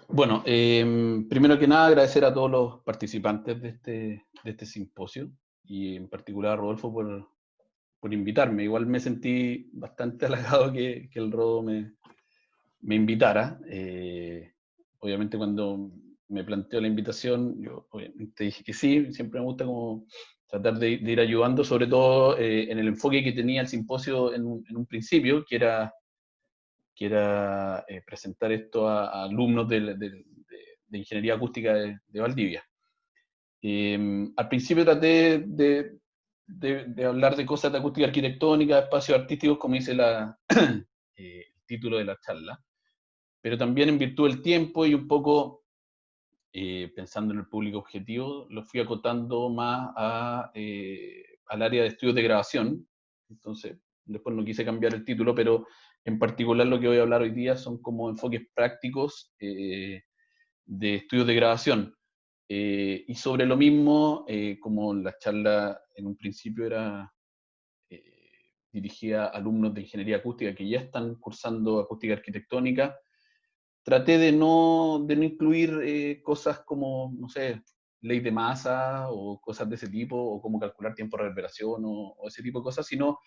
Bueno, primero que nada agradecer a todos los participantes de este simposio y en particular a Rodolfo por invitarme. Igual me sentí bastante halagado que el Rodo me invitara. Obviamente cuando me planteó la invitación, yo obviamente dije que sí. Siempre me gusta como tratar de ir ayudando, sobre todo en el enfoque que tenía el simposio en un principio, que era presentar esto a alumnos de Ingeniería Acústica de Valdivia. Al principio traté de hablar de cosas de acústica arquitectónica, de espacios artísticos, como dice el título de la charla, pero también en virtud del tiempo y un poco pensando en el público objetivo, lo fui acotando más al área de estudios de grabación. Entonces, después no quise cambiar el título, pero en particular lo que voy a hablar hoy día son como enfoques prácticos de estudios de grabación. Y sobre lo mismo, como la charla en un principio era dirigida a alumnos de ingeniería acústica que ya están cursando acústica arquitectónica, traté de no incluir cosas como, no sé, ley de masa o cosas de ese tipo, o cómo calcular tiempo de reverberación o ese tipo de cosas, sino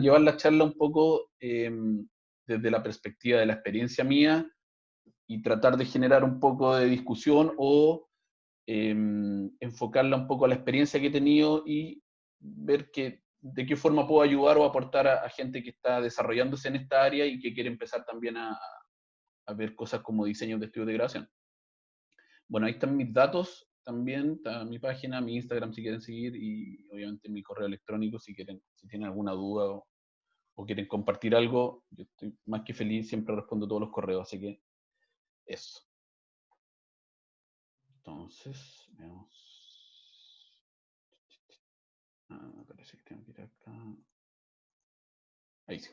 llevar la charla un poco desde la perspectiva de la experiencia mía y tratar de generar un poco de discusión o enfocarla un poco a la experiencia que he tenido y ver de qué forma puedo ayudar o aportar a gente que está desarrollándose en esta área y que quiere empezar también a ver cosas como diseños de estudios de grabación. Bueno, ahí están mis datos también, está mi página, mi Instagram si quieren seguir y obviamente mi correo electrónico si quieren, si tienen alguna duda o quieren compartir algo, yo estoy más que feliz, siempre respondo todos los correos, así que eso. Entonces, veamos. Parece que tengo que ir acá. Ahí sí.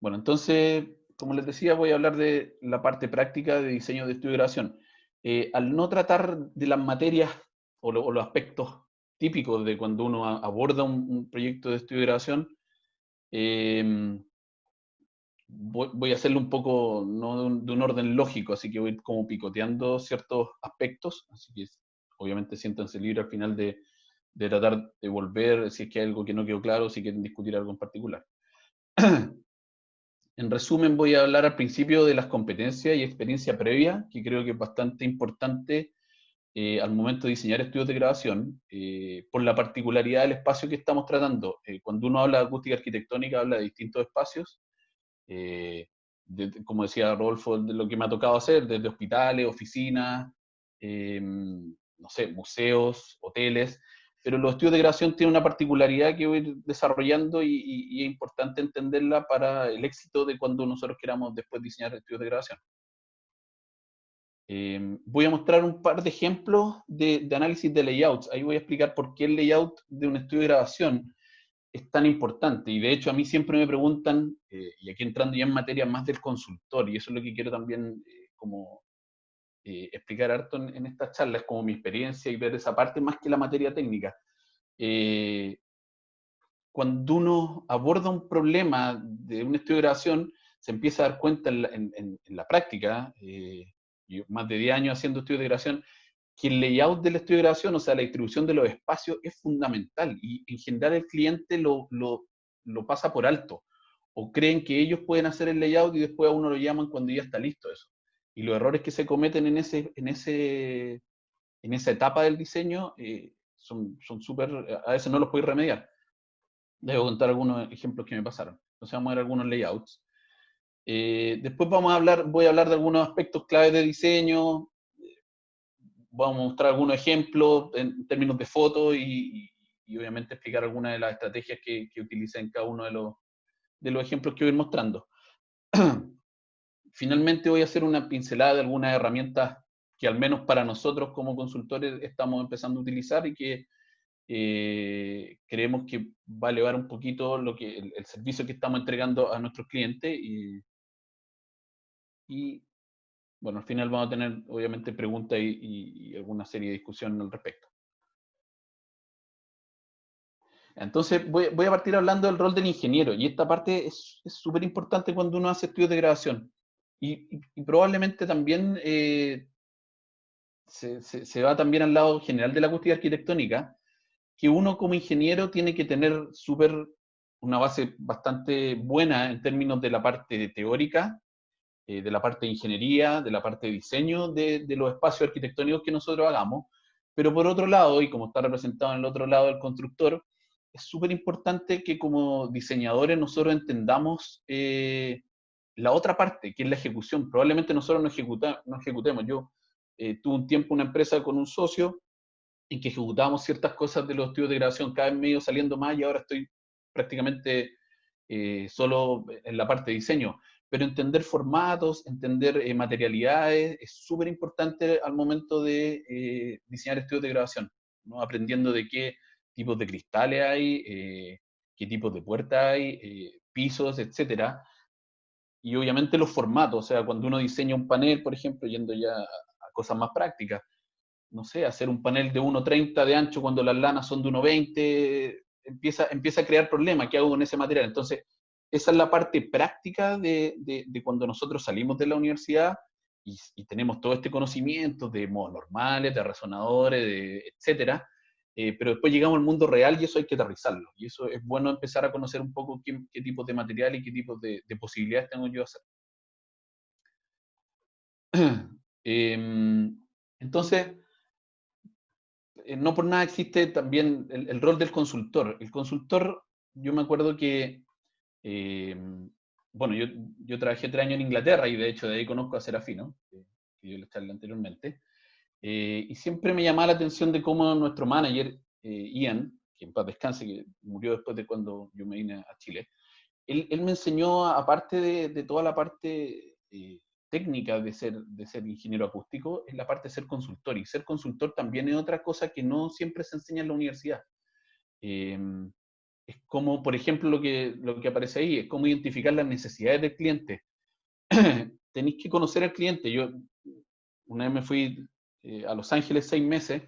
Bueno, entonces, como les decía, voy a hablar de la parte práctica de diseño de estudio de grabación. Al no tratar de las materias o los aspectos típicos de cuando uno aborda un proyecto de estudio de grabación, eh, voy a hacerlo un poco no de un orden lógico, así que voy como picoteando ciertos aspectos, así que obviamente siéntanse libres al final de tratar de volver si es que hay algo que no quedó claro, si quieren discutir algo en particular. En resumen, voy a hablar al principio de las competencias y experiencia previa, que creo que es bastante importante al momento de diseñar estudios de grabación, por la particularidad del espacio que estamos tratando. Cuando uno habla de acústica arquitectónica, habla de distintos espacios, eh, como decía Rodolfo, de lo que me ha tocado hacer, desde hospitales, oficinas, no sé, museos, hoteles, pero los estudios de grabación tienen una particularidad que voy a ir desarrollando y es importante entenderla para el éxito de cuando nosotros queramos después diseñar estudios de grabación. Voy a mostrar un par de ejemplos de análisis de layouts. Ahí voy a explicar por qué el layout de un estudio de grabación es tan importante. Y de hecho a mí siempre me preguntan, y aquí entrando ya en materia más del consultor, y eso es lo que quiero también como explicar harto en estas charlas, como mi experiencia y ver esa parte más que la materia técnica. Eh, Cuando uno aborda un problema de un estudio de grabación, se empieza a dar cuenta en la práctica, yo más de 10 años haciendo estudios de grabación, que el layout del estudio de grabación, o sea, la distribución de los espacios, es fundamental y en general el cliente lo pasa por alto o creen que ellos pueden hacer el layout y después a uno lo llaman cuando ya está listo eso. Y los errores que se cometen en esa etapa del diseño son súper, a veces no los podéis remediar. Debo contar algunos ejemplos que me pasaron. Entonces vamos a ver algunos layouts. Después voy a hablar de algunos aspectos claves de diseño, vamos a mostrar algunos ejemplos en términos de fotos y obviamente explicar algunas de las estrategias que utiliza en cada uno de los ejemplos que voy a ir mostrando. Finalmente voy a hacer una pincelada de algunas herramientas que al menos para nosotros como consultores estamos empezando a utilizar y que creemos que va a elevar un poquito el servicio que estamos entregando a nuestros clientes y bueno, al final vamos a tener obviamente preguntas y alguna serie de discusión al respecto. Entonces voy a partir hablando del rol del ingeniero y esta parte es súper importante cuando uno hace estudios de grabación. Y probablemente también se va también al lado general de la acústica arquitectónica, que uno como ingeniero tiene que tener una base bastante buena en términos de la parte teórica, de la parte de ingeniería, de la parte de diseño de los espacios arquitectónicos que nosotros hagamos, pero por otro lado, y como está representado en el otro lado del constructor, es súper importante que como diseñadores nosotros entendamos la otra parte, que es la ejecución. Probablemente nosotros no ejecutemos. Yo tuve un tiempo una empresa con un socio en que ejecutábamos ciertas cosas de los estudios de grabación, cada vez medio saliendo más y ahora estoy prácticamente solo en la parte de diseño. Pero entender formatos, entender materialidades, es súper importante al momento de diseñar estudios de grabación, ¿no? Aprendiendo de qué tipos de cristales hay, qué tipos de puertas hay, pisos, etcétera. Y obviamente los formatos, o sea, cuando uno diseña un panel, por ejemplo, yendo ya a cosas más prácticas, no sé, hacer un panel de 1,30 de ancho cuando las lanas son de 1,20, empieza a crear problemas. ¿Qué hago con ese material? Entonces, esa es la parte práctica de cuando nosotros salimos de la universidad y tenemos todo este conocimiento de modos normales, de resonadores, etcétera, pero después llegamos al mundo real y eso hay que aterrizarlo. Y eso es bueno empezar a conocer un poco qué tipos de material y qué tipos de posibilidades tengo yo de hacer. Entonces, no por nada existe también el rol del consultor. El consultor, yo me acuerdo que, eh, bueno, yo trabajé 3 años en Inglaterra y de hecho de ahí conozco a Serafino, que yo le charlé anteriormente, y siempre me llamaba la atención de cómo nuestro manager, Ian, que en paz descanse, que murió después de cuando yo me vine a Chile, él me enseñó, aparte de toda la parte técnica de ser ingeniero acústico, es la parte de ser consultor. Y ser consultor también es otra cosa que no siempre se enseña en la universidad. Eh, es como, por ejemplo, lo que aparece ahí, es cómo identificar las necesidades del cliente. Tenéis que conocer al cliente. Yo una vez me fui a Los Ángeles 6 meses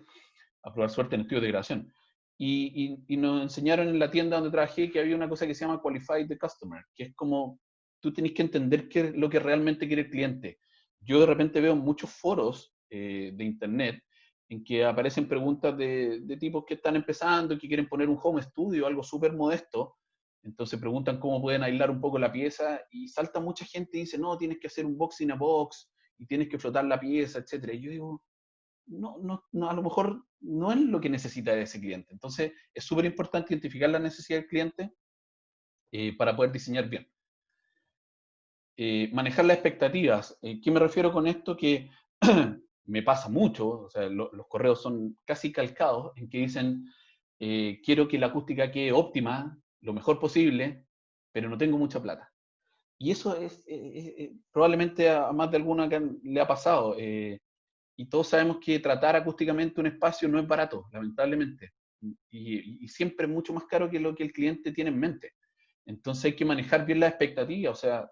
a probar suerte en estudios de grabación. Y nos enseñaron en la tienda donde trabajé que había una cosa que se llama Qualified the Customer, que es como tú tenés que entender qué es lo que realmente quiere el cliente. Yo de repente veo muchos foros de internet en que aparecen preguntas de tipos que están empezando, que quieren poner un home studio, algo súper modesto. Entonces preguntan cómo pueden aislar un poco la pieza y salta mucha gente y dice, no, tienes que hacer un box in a box y tienes que flotar la pieza, etcétera. Y yo digo, no, a lo mejor no es lo que necesita ese cliente. Entonces, es súper importante identificar la necesidad del cliente para poder diseñar bien. Manejar las expectativas. ¿Qué me refiero con esto? Que me pasa mucho, o sea, los correos son casi calcados en que dicen, quiero que la acústica quede óptima, lo mejor posible, pero no tengo mucha plata. Y eso es probablemente a más de alguna que le ha pasado. Y todos sabemos que tratar acústicamente un espacio no es barato, lamentablemente. Y siempre es mucho más caro que lo que el cliente tiene en mente. Entonces hay que manejar bien las expectativas, o sea,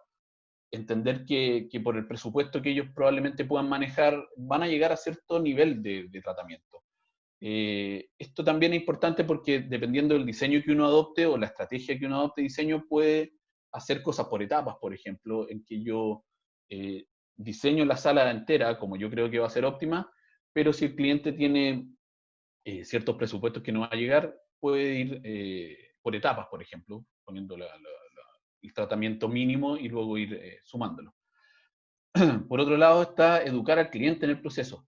entender que por el presupuesto que ellos probablemente puedan manejar, van a llegar a cierto nivel de tratamiento. Esto también es importante porque dependiendo del diseño que uno adopte o la estrategia que uno adopte de diseño, puede hacer cosas por etapas, por ejemplo, en que yo eh, diseño la sala entera como yo creo que va a ser óptima, pero si el cliente tiene ciertos presupuestos que no va a llegar, puede ir por etapas, por ejemplo, poniendo el tratamiento mínimo y luego ir sumándolo. Por otro lado está educar al cliente en el proceso.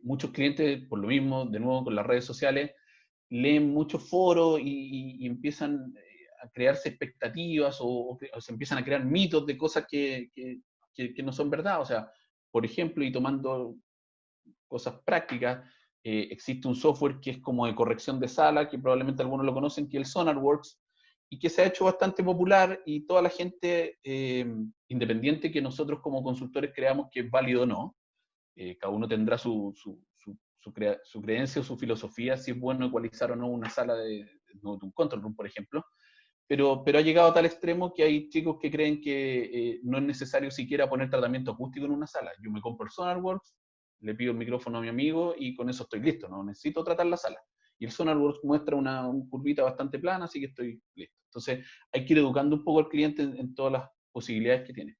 Muchos clientes, por lo mismo, de nuevo con las redes sociales, leen muchos foros y empiezan a crearse expectativas o se empiezan a crear mitos de cosas que no son verdad. O sea, por ejemplo, y tomando cosas prácticas, existe un software que es como de corrección de sala, que probablemente algunos lo conocen, que es el SonarWorks, y que se ha hecho bastante popular y toda la gente, independiente que nosotros como consultores creamos que es válido o no, cada uno tendrá su creencia o su filosofía, si es bueno ecualizar o no una sala de un control room, por ejemplo, pero ha llegado a tal extremo que hay chicos que creen que no es necesario siquiera poner tratamiento acústico en una sala. Yo me compro el SonarWorks, le pido el micrófono a mi amigo y con eso estoy listo, no necesito tratar la sala. Y el SonarWorks muestra una curvita bastante plana, así que estoy listo. Entonces hay que ir educando un poco al cliente en todas las posibilidades que tiene.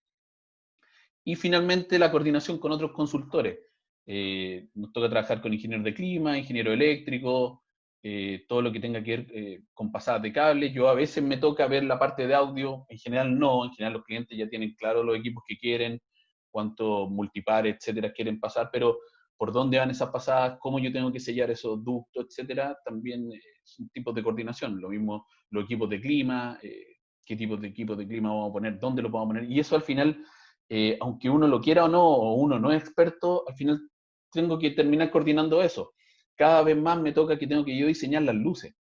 Y finalmente la coordinación con otros consultores. Nos toca trabajar con ingenieros de clima, ingeniero eléctrico, todo lo que tenga que ver con pasadas de cable. Yo a veces me toca ver la parte de audio, en general no, en general los clientes ya tienen claro los equipos que quieren, cuántos multipares, etcétera, quieren pasar, pero por dónde van esas pasadas, cómo yo tengo que sellar esos ductos, etcétera, también son tipos de coordinación. Lo mismo los equipos de clima, qué tipos de equipos de clima vamos a poner, dónde lo vamos a poner, y eso al final, aunque uno lo quiera o no, o uno no es experto, al final tengo que terminar coordinando eso. Cada vez más me toca que tengo que yo diseñar las luces.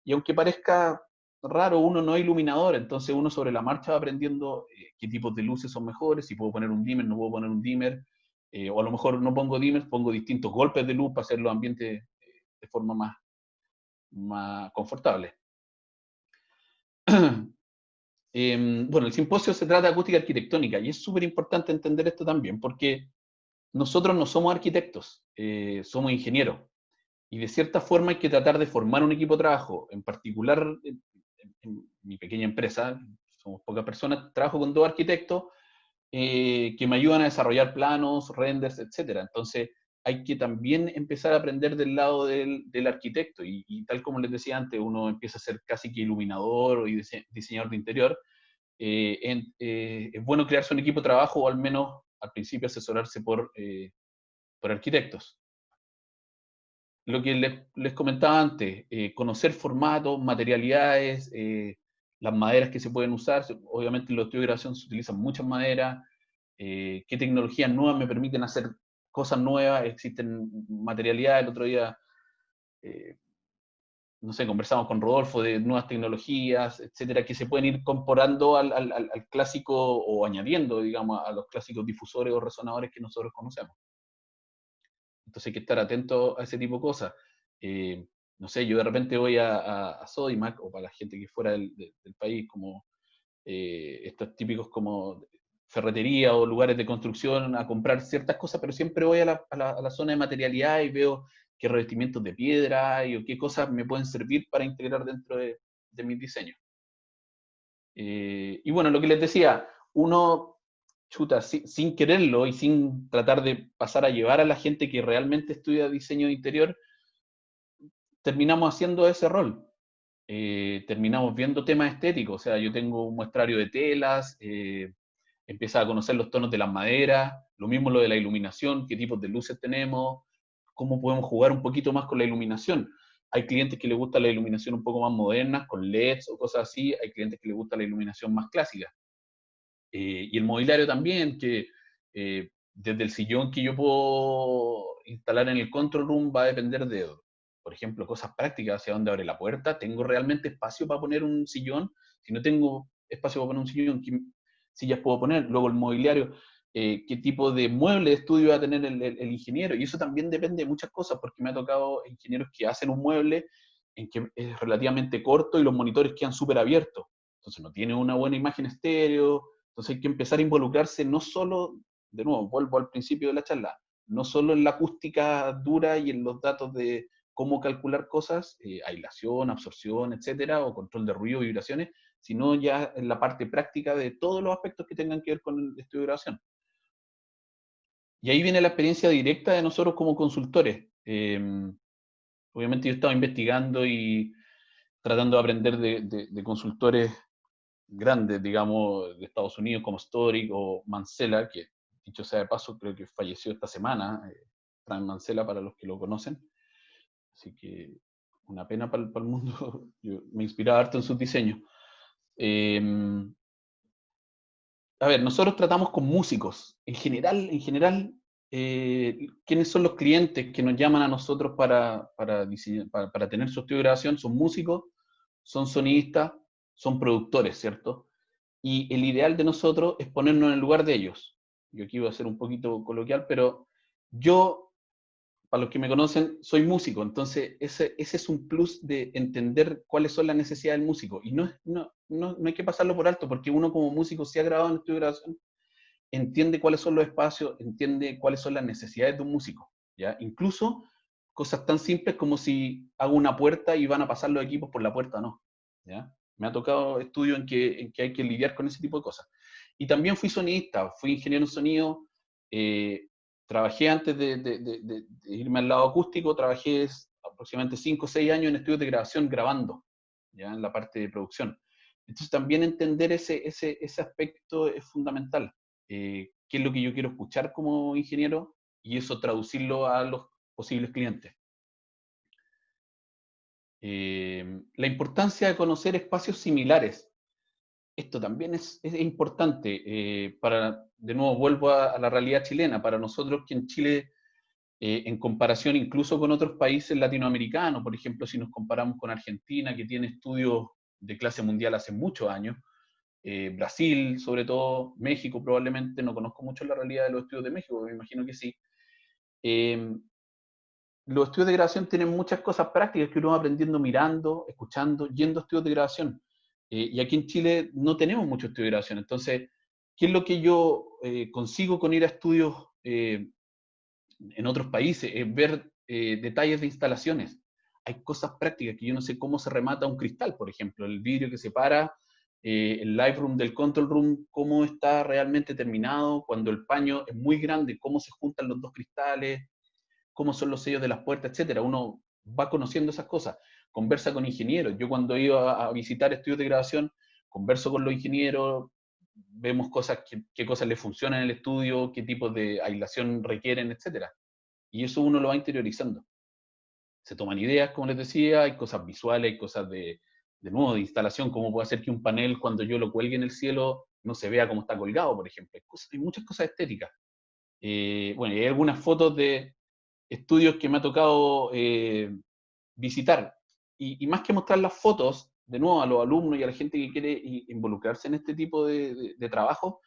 Y aunque parezca raro, uno no es iluminador, entonces uno sobre la marcha va aprendiendo qué tipos de luces son mejores, si puedo poner un dimmer, no puedo poner un dimmer, o a lo mejor no pongo dimmers, pongo distintos golpes de luz para hacer los ambientes de forma más confortable. Bueno, el simposio se trata de acústica arquitectónica y es súper importante entender esto también porque nosotros no somos arquitectos, somos ingenieros. Y de cierta forma hay que tratar de formar un equipo de trabajo. En particular, en mi pequeña empresa, somos pocas personas, trabajo con 2 arquitectos que me ayudan a desarrollar planos, renders, etcétera. Entonces, hay que también empezar a aprender del lado del arquitecto. Y tal como les decía antes, uno empieza a ser casi que iluminador y diseñador de interior. Es bueno crearse un equipo de trabajo o al menos al principio asesorarse por arquitectos. Lo que les comentaba antes, conocer formatos, materialidades, las maderas que se pueden usar. Obviamente en los estudios de grabación se utilizan muchas maderas. Qué tecnologías nuevas me permiten hacer cosas nuevas. Existen materialidades. El otro día, eh, no sé, conversamos con Rodolfo de nuevas tecnologías, etcétera, que se pueden ir incorporando al clásico o añadiendo, digamos, a los clásicos difusores o resonadores que nosotros conocemos. Entonces hay que estar atento a ese tipo de cosas. No sé, yo de repente voy a Sodimac, o para la gente que fuera del país, como estos típicos como ferretería o lugares de construcción a comprar ciertas cosas, pero siempre voy a la zona de materialidad y veo qué revestimientos de piedra hay o qué cosas me pueden servir para integrar dentro de mis diseños. Y bueno, lo que les decía, uno, chuta, sin quererlo y sin tratar de pasar a llevar a la gente que realmente estudia diseño de interior, terminamos haciendo ese rol. Terminamos viendo temas estéticos, o sea, yo tengo un muestrario de telas, empieza a conocer los tonos de las maderas, lo mismo lo de la iluminación, qué tipos de luces tenemos, cómo podemos jugar un poquito más con la iluminación. Hay clientes que les gusta la iluminación un poco más moderna, con LEDs o cosas así, hay clientes que les gusta la iluminación más clásica. Y el mobiliario también, que desde el sillón que yo puedo instalar en el control room va a depender de, por ejemplo, cosas prácticas, hacia dónde abre la puerta. ¿Tengo realmente espacio para poner un sillón? Si no tengo espacio para poner un sillón, ¿qué sillas puedo poner? Luego el mobiliario, qué tipo de mueble de estudio va a tener el ingeniero. Y eso también depende de muchas cosas, porque me ha tocado ingenieros que hacen un mueble en que es relativamente corto y los monitores quedan súper abiertos. Entonces no tiene una buena imagen estéreo. Entonces hay que empezar a involucrarse no solo, de nuevo, vuelvo al principio de la charla, no solo en la acústica dura y en los datos de cómo calcular cosas, aislación, absorción, etcétera, o control de ruido, vibraciones, sino ya en la parte práctica de todos los aspectos que tengan que ver con el estudio de grabación. Y ahí viene la experiencia directa de nosotros como consultores. Obviamente yo estaba investigando y tratando de aprender de consultores grandes, digamos, de Estados Unidos como Storic o Mancela, que dicho sea de paso, creo que falleció esta semana, Frank Mancela para los que lo conocen. Así que una pena para el mundo. Yo me inspiraba harto en sus diseños. Eh, a ver, nosotros tratamos con músicos. En general, ¿quiénes son los clientes que nos llaman a nosotros para tener su estudio de grabación? Son músicos, son sonistas, son productores, ¿cierto? Y el ideal de nosotros es ponernos en el lugar de ellos. Yo aquí voy a ser un poquito coloquial, pero yo, para los que me conocen, soy músico, entonces ese es un plus de entender cuáles son las necesidades del músico. Y no hay que pasarlo por alto, porque uno como músico, si ha grabado en estudio de grabación, entiende cuáles son los espacios, entiende cuáles son las necesidades de un músico. ¿Ya? Incluso cosas tan simples como si hago una puerta y van a pasar los equipos por la puerta o no. ¿Ya? Me ha tocado estudios en que hay que lidiar con ese tipo de cosas. Y también fui sonidista, fui ingeniero en sonido, trabajé antes de irme al lado acústico, trabajé aproximadamente 5 o 6 años en estudios de grabación grabando, ya en la parte de producción. Entonces también entender ese aspecto es fundamental. ¿Qué es lo que yo quiero escuchar como ingeniero? Y eso traducirlo a los posibles clientes. La importancia de conocer espacios similares. Esto también es importante. De nuevo, vuelvo a la realidad chilena. Para nosotros que en Chile, en comparación incluso con otros países latinoamericanos, por ejemplo, si nos comparamos con Argentina, que tiene estudios de clase mundial hace muchos años, Brasil, sobre todo, México probablemente, no conozco mucho la realidad de los estudios de México, me imagino que sí. Los estudios de grabación tienen muchas cosas prácticas que uno va aprendiendo mirando, escuchando, yendo a estudios de grabación. Y aquí en Chile no tenemos muchos estudios de grabación. Entonces, ¿qué es lo que yo consigo con ir a estudios en otros países? Es ver detalles de instalaciones. Hay cosas prácticas que yo no sé cómo se remata un cristal, por ejemplo, el vidrio que separa el live room del control room, cómo está realmente terminado, cuando el paño es muy grande, cómo se juntan los dos cristales, cómo son los sellos de las puertas, etcétera. Uno va conociendo esas cosas, conversa con ingenieros. Yo cuando iba a visitar estudios de grabación, converso con los ingenieros, vemos cosas, qué cosas les funcionan en el estudio, qué tipos de aislación requieren, etcétera. Y eso uno lo va interiorizando. Se toman ideas, como les decía, hay cosas visuales, hay cosas de nuevo, de instalación, cómo puede hacer que un panel, cuando yo lo cuelgue en el cielo, no se vea cómo está colgado, por ejemplo. Hay muchas cosas estéticas. Bueno, y hay algunas fotos de estudios que me ha tocado visitar. Y más que mostrar las fotos, de nuevo, a los alumnos y a la gente que quiere involucrarse en este tipo de trabajo,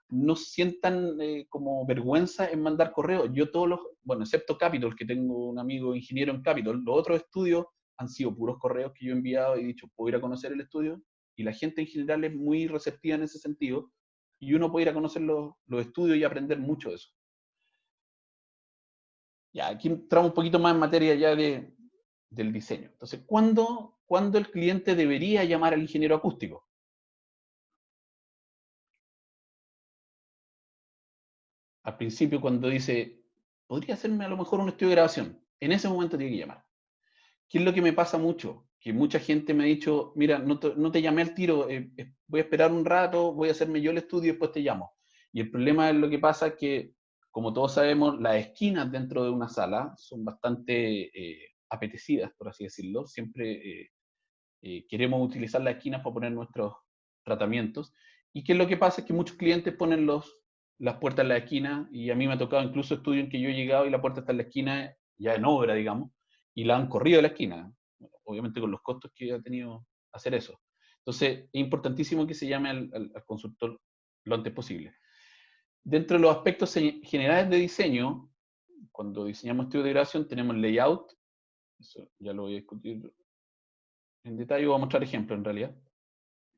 no sientan como vergüenza en mandar correos. Yo todos los, bueno, excepto Capitol, que tengo un amigo ingeniero en Capitol, los otros estudios han sido puros correos que yo he enviado y he dicho, puedo ir a conocer el estudio, y la gente en general es muy receptiva en ese sentido, y uno puede ir a conocer los estudios y aprender mucho de eso. Ya, aquí entramos un poquito más en materia ya del diseño. Entonces, ¿cuándo el cliente debería llamar al ingeniero acústico? Al principio, cuando dice, podría hacerme a lo mejor un estudio de grabación. En ese momento tiene que llamar. ¿Qué es lo que me pasa mucho? Que mucha gente me ha dicho, mira, no te llamé al tiro, voy a esperar un rato, voy a hacerme yo el estudio y después te llamo. Y el problema es lo que pasa es que, como todos sabemos, las esquinas dentro de una sala son bastante apetecidas, por así decirlo. Siempre queremos utilizar las esquinas para poner nuestros tratamientos. ¿Y qué es lo que pasa? Es que muchos clientes ponen las puertas en la esquina, y a mí me ha tocado incluso estudios en que yo he llegado y la puerta está en la esquina, ya en obra, digamos, y la han corrido de la esquina, obviamente con los costos que ha tenido hacer eso. Entonces, es importantísimo que se llame al consultor lo antes posible. Dentro de los aspectos generales de diseño, cuando diseñamos estudios de grabación, tenemos layout, eso ya lo voy a discutir en detalle, voy a mostrar ejemplos en realidad.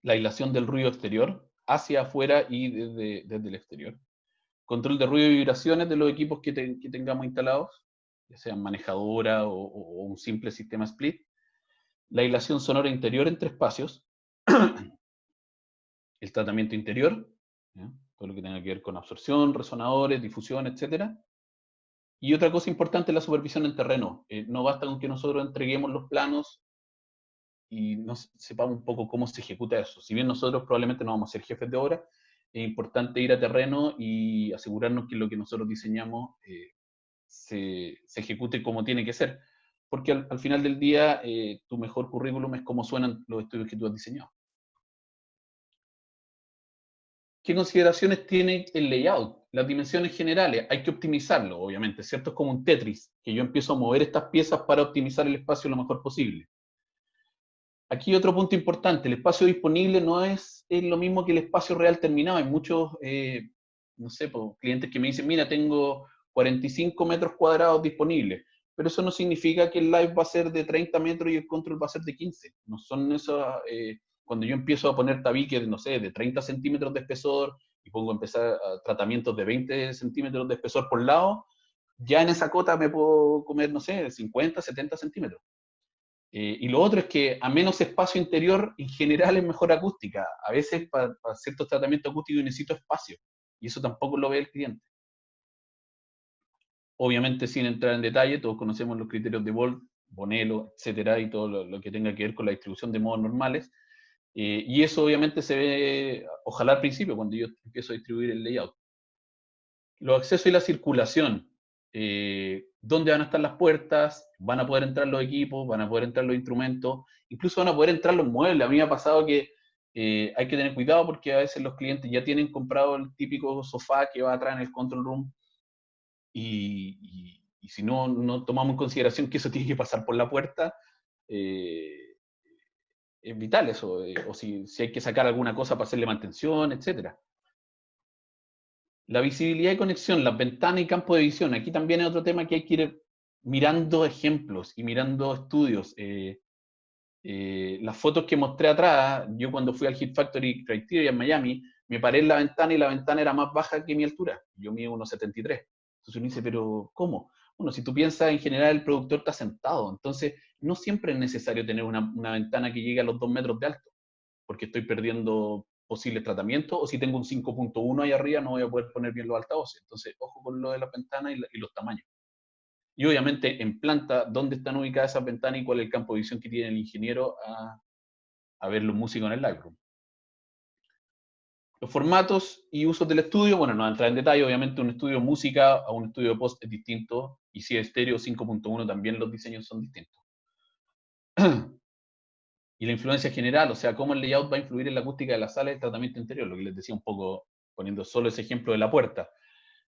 La aislación del ruido exterior hacia afuera y desde el exterior. Control de ruido y vibraciones de los equipos que tengamos instalados, ya sean manejadora o un simple sistema split. La aislación sonora interior entre espacios. El tratamiento interior, ¿ya? Todo lo que tenga que ver con absorción, resonadores, difusión, etc. Y otra cosa importante es la supervisión en terreno. No basta con que nosotros entreguemos los planos y no sepamos un poco cómo se ejecuta eso. Si bien nosotros probablemente no vamos a ser jefes de obra, es importante ir a terreno y asegurarnos que lo que nosotros diseñamos se ejecute como tiene que ser. Porque al final del día, tu mejor currículum es cómo suenan los estudios que tú has diseñado. ¿Qué consideraciones tiene el layout? Las dimensiones generales, hay que optimizarlo, obviamente, ¿cierto? Es como un Tetris, que yo empiezo a mover estas piezas para optimizar el espacio lo mejor posible. Aquí otro punto importante, el espacio disponible no es lo mismo que el espacio real terminado. Hay muchos, no sé, clientes que me dicen, mira, tengo 45 metros cuadrados disponibles, pero eso no significa que el live va a ser de 30 metros y el control va a ser de 15. No son esas, cuando yo empiezo a poner tabiques, no sé, de 30 centímetros de espesor y pongo a empezar tratamientos de 20 centímetros de espesor por lado, ya en esa cota me puedo comer, no sé, 50, 70 centímetros. Y lo otro es que a menos espacio interior, en general es mejor acústica. A veces para ciertos tratamientos acústicos necesito espacio, y eso tampoco lo ve el cliente. Obviamente, sin entrar en detalle, todos conocemos los criterios de Volt, Bonello, etcétera, y todo lo que tenga que ver con la distribución de modos normales. Y eso obviamente se ve, ojalá al principio, cuando yo empiezo a distribuir el layout. Los accesos y la circulación. ¿Dónde van a estar las puertas? ¿Van a poder entrar los equipos? ¿Van a poder entrar los instrumentos? Incluso van a poder entrar los muebles. A mí me ha pasado que hay que tener cuidado porque a veces los clientes ya tienen comprado el típico sofá que va atrás en el control room y si no tomamos en consideración que eso tiene que pasar por la puerta, eh, es vital eso. O si hay que sacar alguna cosa para hacerle mantención, etcétera. La visibilidad y conexión, las ventanas y campo de visión. Aquí también es otro tema que hay que ir mirando ejemplos y mirando estudios. Las fotos que mostré atrás, yo cuando fui al Hit Factory Criteria en Miami, me paré en la ventana y la ventana era más baja que mi altura. Yo mido 1,73. Entonces uno dice, pero ¿cómo? Bueno, si tú piensas, en general el productor está sentado, entonces no siempre es necesario tener una ventana que llegue a los 2 metros de alto, porque estoy perdiendo posibles tratamientos, o si tengo un 5.1 ahí arriba no voy a poder poner bien los altavoces. Entonces, ojo con lo de las ventanas y los tamaños. Y obviamente en planta, dónde están ubicadas esas ventanas y cuál es el campo de visión que tiene el ingeniero a ver los músicos en el Lightroom. Los formatos y usos del estudio, bueno, no voy a entrar en detalle, obviamente un estudio de música a un estudio de post es distinto, y si es estéreo 5.1 también los diseños son distintos. Y la influencia general, o sea, cómo el layout va a influir en la acústica de la sala y el tratamiento interior, lo que les decía un poco poniendo solo ese ejemplo de la puerta.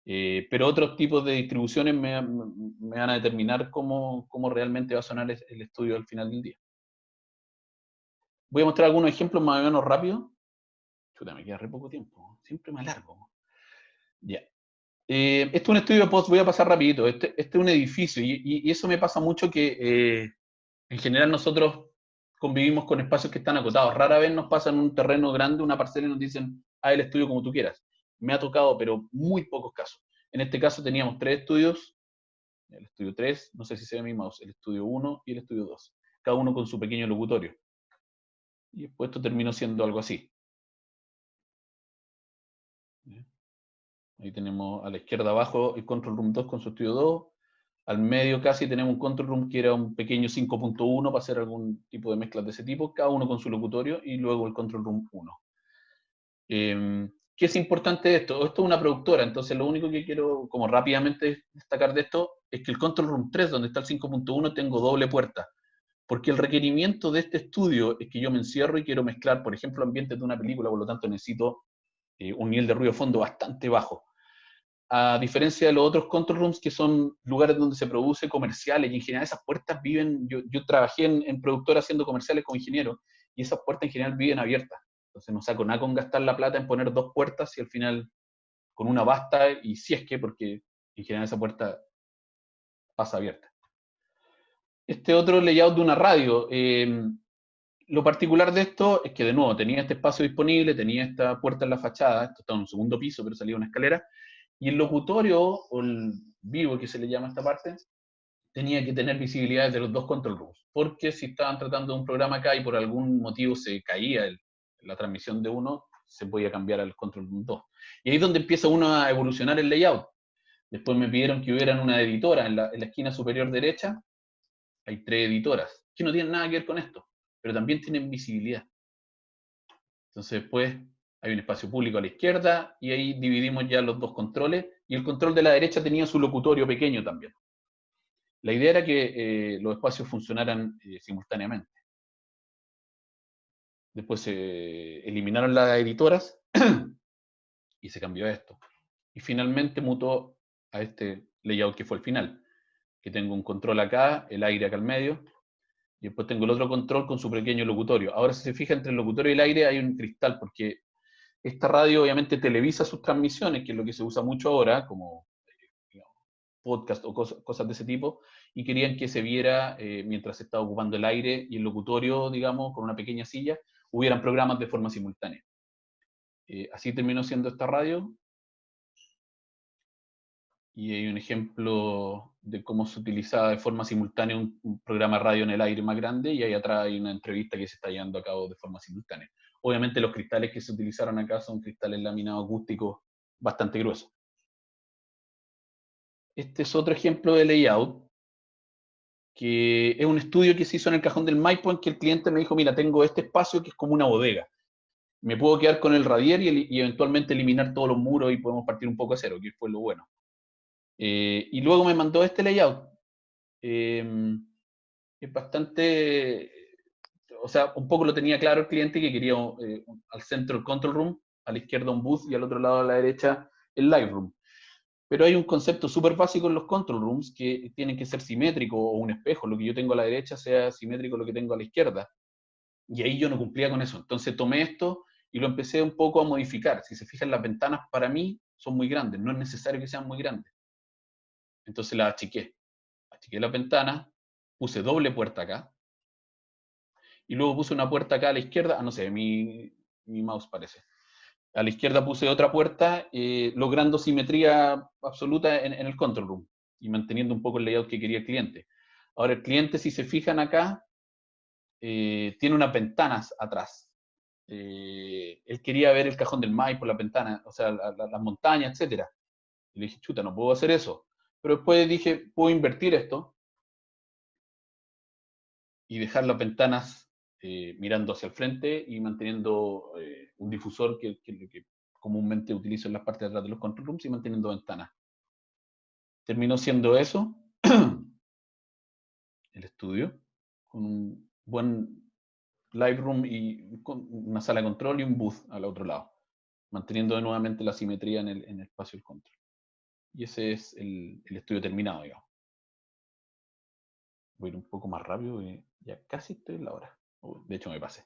Pero otros tipos de distribuciones me van a determinar cómo realmente va a sonar el estudio al final del día. Voy a mostrar algunos ejemplos más o menos rápidos. Chuta, me queda re poco tiempo. Siempre me alargo. Ya. Este es un estudio de post, voy a pasar rapidito. Este es un edificio y eso me pasa mucho que en general nosotros convivimos con espacios que están acotados. Rara vez nos pasan un terreno grande, una parcela y nos dicen, haz el estudio como tú quieras. Me ha tocado, pero muy pocos casos. En este caso teníamos 3 estudios, el estudio 3, no sé si se ve mi mouse, el estudio 1 y el estudio 2, cada uno con su pequeño locutorio. Y después esto terminó siendo algo así. Ahí tenemos a la izquierda abajo el Control Room 2 con su estudio 2. Al medio casi tenemos un Control Room que era un pequeño 5.1 para hacer algún tipo de mezclas de ese tipo, cada uno con su locutorio, y luego el Control Room 1. ¿Qué es importante de esto? Esto es una productora, entonces lo único que quiero como rápidamente destacar de esto es que el Control Room 3, donde está el 5.1, tengo doble puerta, porque el requerimiento de este estudio es que yo me encierro y quiero mezclar, por ejemplo, ambientes de una película, por lo tanto necesito un nivel de ruido de fondo bastante bajo. A diferencia de los otros control rooms, que son lugares donde se produce comerciales, y en general esas puertas viven, yo trabajé en productora haciendo comerciales como ingeniero, y esas puertas en general viven abiertas. Entonces no saco nada con gastar la plata en poner 2 puertas y al final con una basta, y si es que, porque en general esa puerta pasa abierta. Este otro layout de una radio. Lo particular de esto es que, de nuevo, tenía este espacio disponible, tenía esta puerta en la fachada, esto está en un segundo piso, pero salía una escalera, y el locutorio, o el vivo que se le llama a esta parte, tenía que tener visibilidad de los 2 control rooms, porque si estaban tratando de un programa acá y por algún motivo se caía la transmisión de uno, se podía cambiar al control room 2. Y ahí es donde empieza uno a evolucionar el layout. Después me pidieron que hubiera una editora en la esquina superior derecha, hay 3 editoras, que no tienen nada que ver con esto, pero también tienen visibilidad. Entonces después hay un espacio público a la izquierda y ahí dividimos ya los 2 controles, y el control de la derecha tenía su locutorio pequeño también. La idea era que los espacios funcionaran simultáneamente. Después se eliminaron las editoras y se cambió a esto. Y finalmente mutó a este layout que fue el final, que tengo un control acá, el aire acá al medio, y después tengo el otro control con su pequeño locutorio. Ahora, si se fija, entre el locutorio y el aire hay un cristal, porque esta radio obviamente televisa sus transmisiones, que es lo que se usa mucho ahora, como digamos, podcast o cosas de ese tipo, y querían que se viera mientras se estaba ocupando el aire y el locutorio, digamos, con una pequeña silla, hubieran programas de forma simultánea. Así terminó siendo esta radio. Y hay un ejemplo de cómo se utilizaba de forma simultánea un programa de radio en el aire más grande, y ahí atrás hay una entrevista que se está llevando a cabo de forma simultánea. Obviamente los cristales que se utilizaron acá son cristales laminados acústicos bastante gruesos. Este es otro ejemplo de layout, que es un estudio que se hizo en el Cajón del Maipo, en que el cliente me dijo, mira, tengo este espacio que es como una bodega. Me puedo quedar con el radier y eventualmente eliminar todos los muros y podemos partir un poco a cero, que fue lo bueno. Y luego me mandó este layout. Es bastante, o sea, un poco lo tenía claro el cliente, que quería al centro el control room, a la izquierda un booth y al otro lado a la derecha el live room. Pero hay un concepto súper básico en los control rooms, que tienen que ser simétricos, o un espejo, lo que yo tengo a la derecha sea simétrico a lo que tengo a la izquierda. Y ahí yo no cumplía con eso. Entonces tomé esto y lo empecé un poco a modificar. Si se fijan, las ventanas para mí son muy grandes, no es necesario que sean muy grandes. Entonces las achiqué. Achiqué las ventanas, puse doble puerta acá, y luego puse una puerta acá a la izquierda, no sé, mi mouse parece. A la izquierda puse otra puerta, logrando simetría absoluta en el control room y manteniendo un poco el layout que quería el cliente. Ahora el cliente, si se fijan acá, tiene unas ventanas atrás. Él quería ver el Cajón del Maipo por la ventana, o sea, las montañas, etc. Y le dije, chuta, no puedo hacer eso. Pero después dije, puedo invertir esto y dejar las ventanas mirando hacia el frente y manteniendo un difusor que comúnmente utilizo en las partes de atrás de los control rooms, y manteniendo ventanas. Terminó siendo eso, el estudio, con un buen live room y con una sala de control y un booth al otro lado, manteniendo nuevamente la simetría en el espacio del control. Y ese es el estudio terminado, digamos. Voy a ir un poco más rápido, ya casi estoy en la hora. De hecho, me pasé.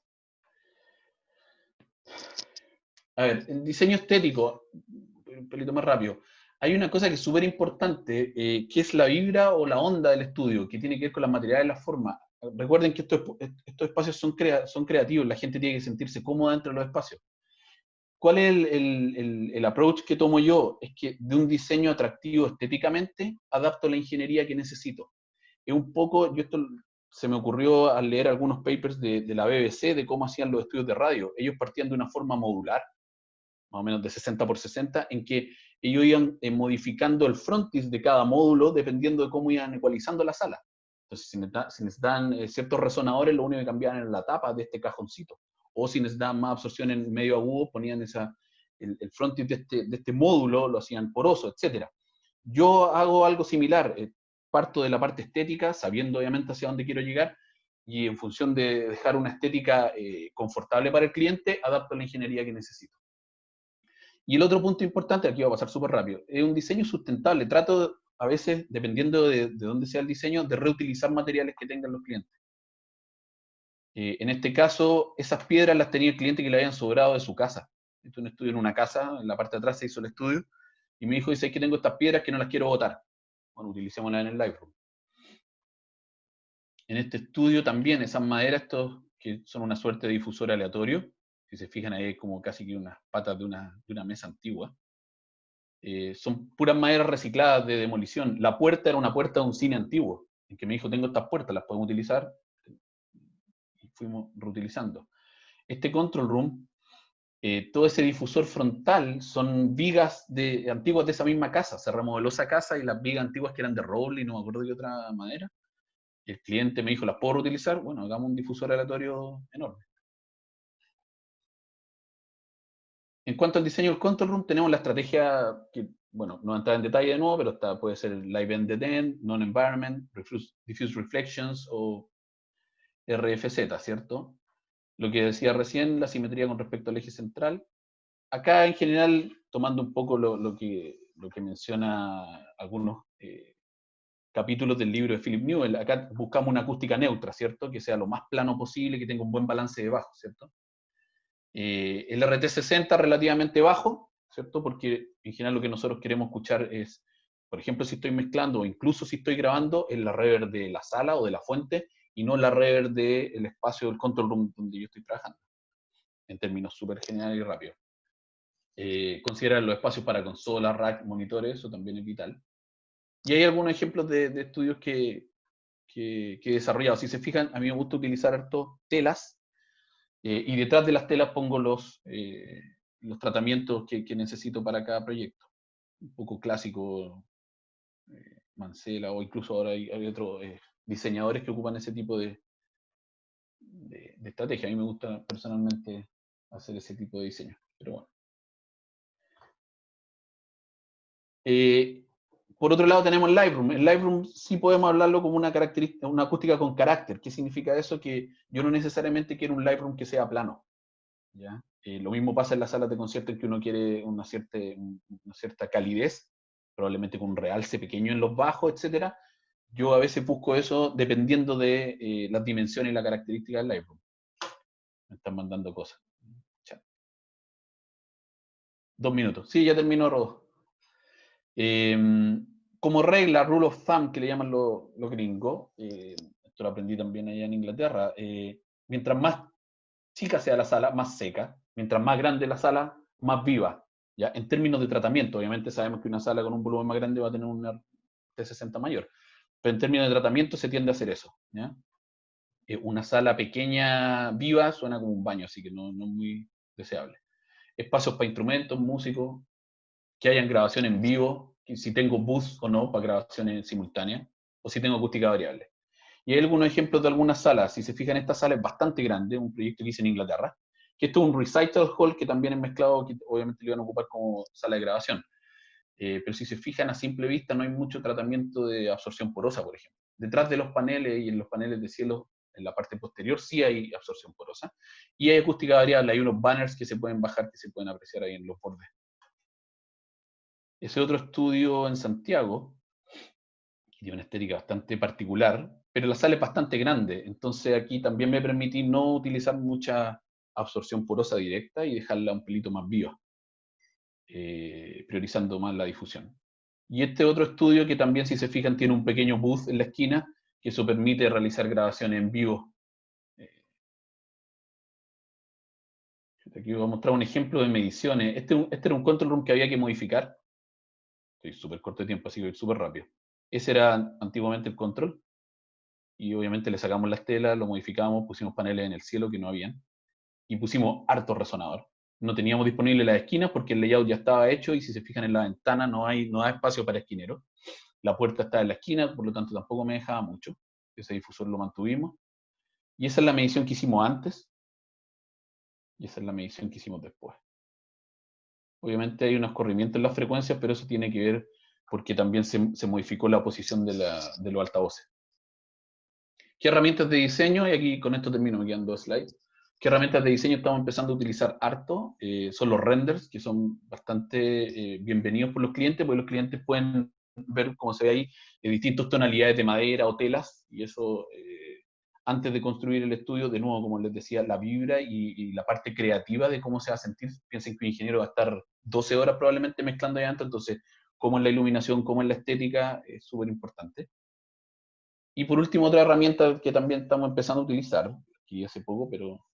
A ver, el diseño estético, un pelito más rápido. Hay una cosa que es súper importante, que es la vibra o la onda del estudio, que tiene que ver con las materiales y las formas. Recuerden que estos espacios son creativos, la gente tiene que sentirse cómoda dentro de los espacios. ¿Cuál es el approach que tomo yo? Es que de un diseño atractivo estéticamente, adapto la ingeniería que necesito. Es un poco, yo esto se me ocurrió al leer algunos papers de la BBC, de cómo hacían los estudios de radio. Ellos partían de una forma modular, más o menos de 60 por 60, en que ellos iban modificando el frontis de cada módulo dependiendo de cómo iban ecualizando la sala. Entonces, si necesitan ciertos resonadores, lo único que cambiaban era la tapa de este cajoncito. O si necesitaban más absorción en medio agudo, ponían el frontis de este módulo, lo hacían poroso, etc. Yo hago algo similar. Parto de la parte estética, sabiendo obviamente hacia dónde quiero llegar, y en función de dejar una estética confortable para el cliente, adapto la ingeniería que necesito. Y el otro punto importante, aquí va a pasar súper rápido, es un diseño sustentable. Trato a veces, dependiendo de dónde sea el diseño, de reutilizar materiales que tengan los clientes. En este caso, esas piedras las tenía el cliente que le habían sobrado de su casa. Esto es un estudio en una casa, en la parte de atrás se hizo el estudio, y me dijo, dice, es que tengo estas piedras que no las quiero botar. Bueno, utilicémoslas en el Lightroom. En este estudio también, esas maderas, estos que son una suerte de difusor aleatorio, si se fijan ahí, es como casi que unas patas de una mesa antigua. Son puras maderas recicladas de demolición. La puerta era una puerta de un cine antiguo, en que me dijo, tengo estas puertas, las podemos utilizar, y fuimos reutilizando. Este control room, todo ese difusor frontal son vigas antiguas de esa misma casa. Se remodeló esa casa y las vigas antiguas, que eran de roble y no me acuerdo de otra madera, el cliente me dijo, ¿las puedo reutilizar? Bueno, hagamos un difusor aleatorio enorme. En cuanto al diseño del control room, tenemos la estrategia que, bueno, no entrar en detalle de nuevo, pero puede ser Live End Dead End, Non-Environment, Diffuse Reflections o RFZ, ¿cierto? Lo que decía recién, la simetría con respecto al eje central. Acá, en general, tomando un poco lo que menciona algunos capítulos del libro de Philip Newell, acá buscamos una acústica neutra, ¿cierto? Que sea lo más plano posible, que tenga un buen balance de bajo, ¿cierto? El RT60 relativamente bajo, ¿cierto? Porque en general lo que nosotros queremos escuchar es, por ejemplo, si estoy mezclando o incluso si estoy grabando, es la reverb de la sala o de la fuente y no la reverb del espacio del control room donde yo estoy trabajando, en términos súper generales y rápidos. Considerar los espacios para consolas, rack, monitores, eso también es vital. Y hay algunos ejemplos de estudios que he desarrollado. Si se fijan, a mí me gusta utilizar harto telas, y detrás de las telas pongo los tratamientos que necesito para cada proyecto. Un poco clásico, Mancela, o incluso ahora hay otros diseñadores que ocupan ese tipo de estrategia. A mí me gusta personalmente hacer ese tipo de diseño. Pero bueno. Por otro lado tenemos Lightroom. En Lightroom sí podemos hablarlo como una característica, una acústica con carácter. ¿Qué significa eso? Que yo no necesariamente quiero un Lightroom que sea plano, ¿ya? Lo mismo pasa en las salas de concierto en que uno quiere una cierta calidez, probablemente con un realce pequeño en los bajos, etcétera. Yo a veces busco eso dependiendo de las dimensiones y la característica del Lightroom. Me están mandando cosas. Chat. 2 minutos. Sí, ya terminó, Rodo. Como regla, rule of thumb, que le llaman los gringos, esto lo aprendí también allá en Inglaterra, mientras más chica sea la sala, más seca, mientras más grande la sala, más viva. ¿Ya? En términos de tratamiento, obviamente sabemos que una sala con un volumen más grande va a tener un T60 mayor, pero en términos de tratamiento se tiende a hacer eso. ¿Ya? Una sala pequeña, viva, suena como un baño, así que no es muy deseable. Espacios para instrumentos, músicos, que hayan grabación en vivo, si tengo bus o no para grabaciones simultáneas, o si tengo acústica variable. Y hay algunos ejemplos de algunas salas. Si se fijan, esta sala es bastante grande, un proyecto que hice en Inglaterra, que esto es un recital hall que también es mezclado, que obviamente lo iban a ocupar como sala de grabación. Pero si se fijan a simple vista, no hay mucho tratamiento de absorción porosa, por ejemplo. Detrás de los paneles y en los paneles de cielo, en la parte posterior, sí hay absorción porosa. Y hay acústica variable, hay unos banners que se pueden bajar, que se pueden apreciar ahí en los bordes. Ese otro estudio en Santiago, que tiene una estética bastante particular, pero la sala es bastante grande, entonces aquí también me permití no utilizar mucha absorción porosa directa y dejarla un pelito más viva, priorizando más la difusión. Y este otro estudio que también, si se fijan, tiene un pequeño booth en la esquina, que eso permite realizar grabaciones en vivo. Aquí voy a mostrar un ejemplo de mediciones. Este era un control room que había que modificar. Estoy súper corto de tiempo, así que voy súper rápido. Ese era antiguamente el control. Y obviamente le sacamos las telas, lo modificamos, pusimos paneles en el cielo que no habían, y pusimos harto resonador. No teníamos disponible las esquinas porque el layout ya estaba hecho, y si se fijan en la ventana no da espacio para esquinero. La puerta está en la esquina, por lo tanto tampoco me dejaba mucho. Ese difusor lo mantuvimos. Y esa es la medición que hicimos antes, y esa es la medición que hicimos después. Obviamente hay unos corrimientos en las frecuencias, pero eso tiene que ver porque también se modificó la posición de los altavoces. ¿Qué herramientas de diseño? Y aquí con esto termino, me quedan 2 slides. ¿Qué herramientas de diseño estamos empezando a utilizar harto? Son los renders, que son bastante bienvenidos por los clientes, porque los clientes pueden ver, como se ve ahí, distintas tonalidades de madera o telas, y eso, antes de construir el estudio, de nuevo, como les decía, la vibra y la parte creativa de cómo se va a sentir. Piensen que un ingeniero va a estar 12 horas probablemente mezclando ahí adentro, entonces, cómo es la iluminación, cómo es la estética, es súper importante. Y por último, otra herramienta que también estamos empezando a utilizar, que hace poco, pero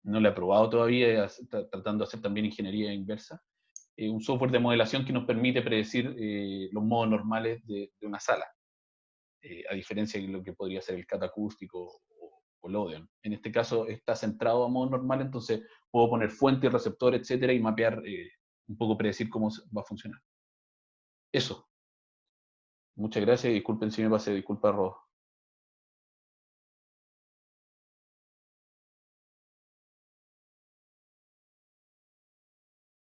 no la he probado todavía, tratando de hacer también ingeniería inversa, un software de modelación que nos permite predecir los modos normales de una sala, a diferencia de lo que podría ser el CAT acústico o el Odeon. En este caso está centrado a modo normal, entonces puedo poner fuente, receptor, etcétera, y mapear, un poco predecir cómo va a funcionar. Eso. Muchas gracias y disculpen si me pasé, disculpa, Rob.